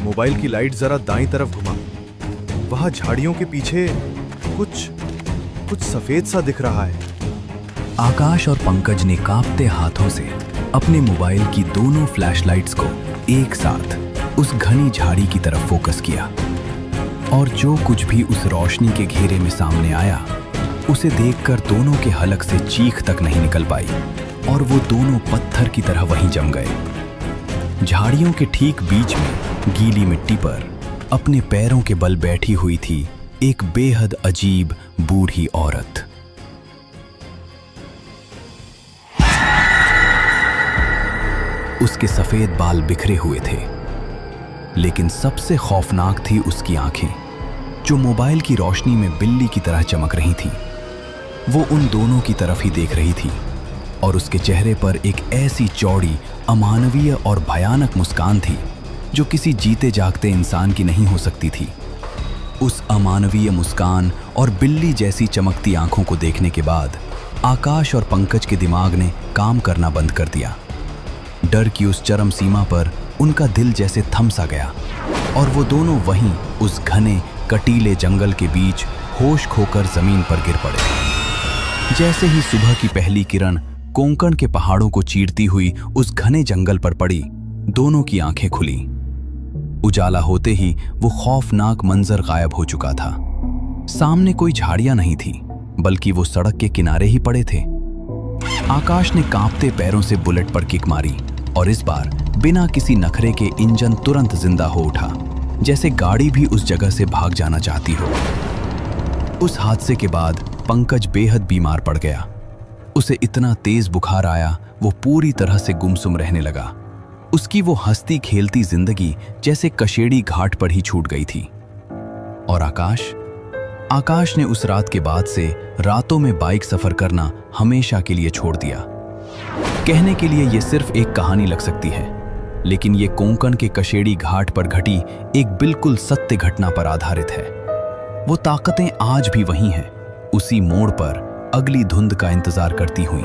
Mobile की light जरा दाईं तरफ घुमा। वहां झाड़ियों के पीछे कुछ कुछ सफेद सा दिख रहा है। आकाश और पंकज ने कांपते हाथों से अपने मोबाइल की दोनों फ्लैशलाइट्स को एक साथ उस घनी झाड़ी की तरफ फोकस किया, और जो कुछ भी उस रोशनी के घेरे में सामने आया उसे देखकर दोनों के हलक से चीख तक नहीं निकल पाई, और वो दोनों पत्थर की तरह वहीं जम गए। झाड़ियों के ठीक बीच में गीली मिट्टी पर अपने पैरों के बल बैठी हुई थी एक बेहद अजीब बूढ़ी औरत। उसके सफेद बाल बिखरे हुए थे, लेकिन सबसे खौफनाक थी उसकी आंखें, जो मोबाइल की रोशनी में बिल्ली की तरह चमक रही थीं। वो उन दोनों की तरफ ही देख रही थी, और उसके चेहरे पर एक ऐसी चौड़ी, अमानवीय और भयानक मुस्कान थी जो किसी जीते जागते इंसान की नहीं हो सकती थी। उस अमानवीय मुस्कान और बिल्ली जैसी चमकती आंखों को देखने के बाद आकाश और पंकज के दिमाग ने काम करना बंद कर दिया। डर की उस चरम सीमा पर उनका दिल जैसे थम सा गया, और वो दोनों वहीं उस घने कटीले जंगल के बीच होश खोकर जमीन पर गिर पड़े। जैसे ही सुबह की पहली किरण कोंकण के पहाड़ों को चीरती हुई उस घने जंगल पर पड़ी, दोनों की आंखें खुली। उजाला होते ही वो खौफनाक मंजर गायब हो चुका था। सामने कोई झाड़ियां नहीं थी, बल्कि वो सड़क के किनारे ही पड़े थे। आकाश ने कांपते पैरों से बुलेट पर किक मारी, और इस बार बिना किसी नखरे के इंजन तुरंत जिंदा हो उठा, जैसे गाड़ी भी उस जगह से भाग जाना चाहती हो। उस हादसे के बाद पंकज बेहद बीमार पड़ गया। उसे इतना तेज बुखार आया, वो पूरी तरह से गुमसुम रहने लगा। उसकी वो हंसती खेलती जिंदगी जैसे कशेड़ी घाट पर ही छूट गई थी। और आकाश ने उस रात के बाद से रातों में बाइक सफर करना हमेशा के लिए छोड़ दिया। कहने के लिए ये सिर्फ एक कहानी लग सकती है, लेकिन ये कोंकण के कशेड़ी घाट पर घटी एक बिल्कुल सत्य घटना पर आधारित है। वो ताकतें आज भी वही हैं, उसी मोड़ पर अगली धुंध का इंतजार करती हुई।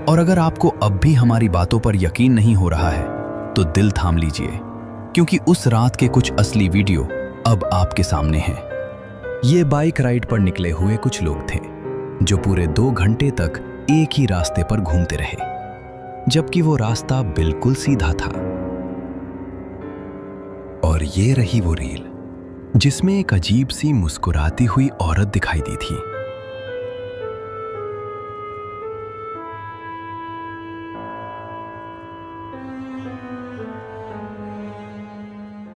और अगर आपको अब भी हमारी बातों पर यकीन नहीं हो रहा है, तो दिल थाम लीजिए, क्योंकि उस रात के कुछ असली वीडियो अब आपके सामने हैं। ये बाइक राइड पर निकले हुए कुछ लोग थे, जो पूरे 2 घंटे तक एक ही रास्ते पर घूमते रहे, जबकि वो रास्ता बिल्कुल सीधा था। और ये रही वो रील, जिसमें एक अजीब सी मुस्कुराती हुई औरत दिखाई दी थी।